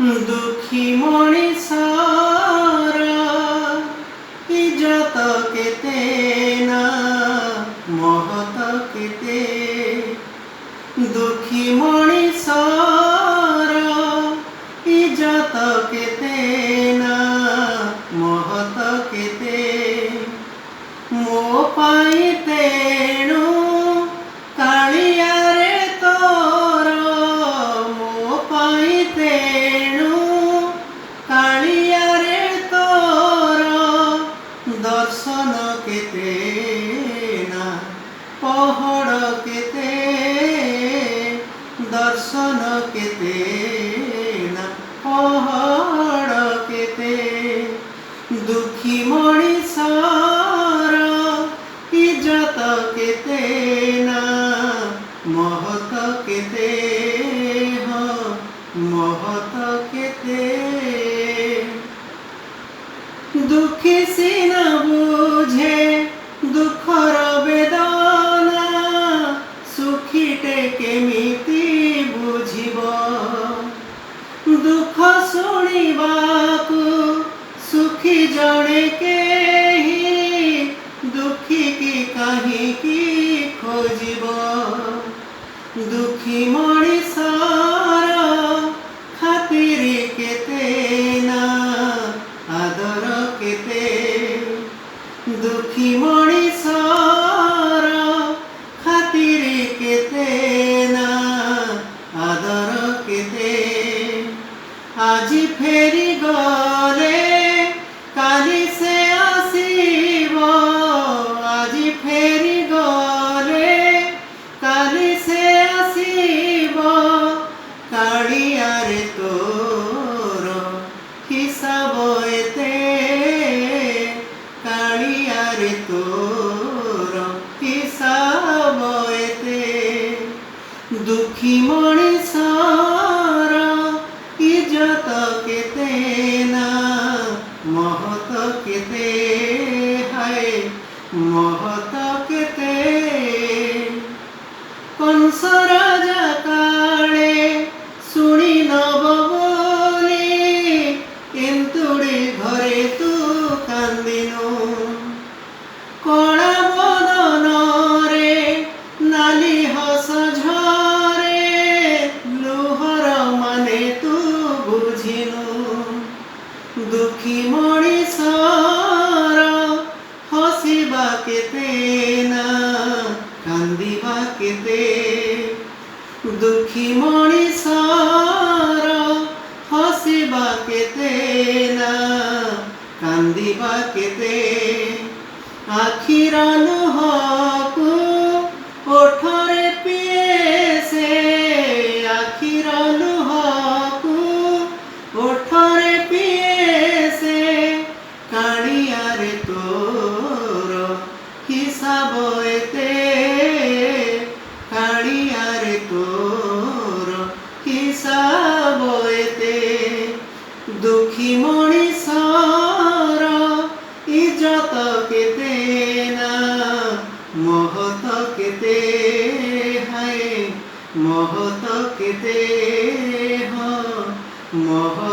दुखी मणिषर इज्जत केते ना महत केते। दुखी मणिषर इज्जत केते ना महत केते। मो पाई तेणु कालिया रे तोर, मो पाई तेणु कालिया रे तोर। दर्शन केते ना पहड़ केते, दर्शन केते ना पहड़ केते। दुखी मणिषर इज्जत केते ना महत केते, हाँ महत केते। दुखी सिना बुझे दुखर वेदना, सुखीटे केमिति बुझिब। दुख शुणिबाकु सुखी जड़े केही, दुखी की काहींकि खोजिब। दुखी मणिषर खातिर केते ना आदर केते। दुखी मणिषर खातिर केते ना आदर केते। আজি फेरी गले काली से आसीब, আজি फेरी गले काली से आसीब। कालिया रे तोर हिसाब एते, कालिया रे तोर हिसाब एते। दुखी मणिषर इज्जत केते ना महत केते, हाय महत केते। कंस राजा काले शुणी नब बोली, एंतुड़ी घरे तू कांदिनु। कला बदन रे नाली हस झरे, लुहर माने तू बुझिनु। दुखी मणिषर हसिबा केते ना कांदिबा केते। दुखी मणिषर हसिबा केते ना कांदिबा केते। आखिर लुहकु ओठरे पिएसे, आखिर लुहकु ओठरे पिएसे। कालिया रे तोर हिसाब एते, कालिया रे तोर हिसाब एते। दुखी मणिषर इज्जत केते ना महत केते, हाय महत केते, हाँ महत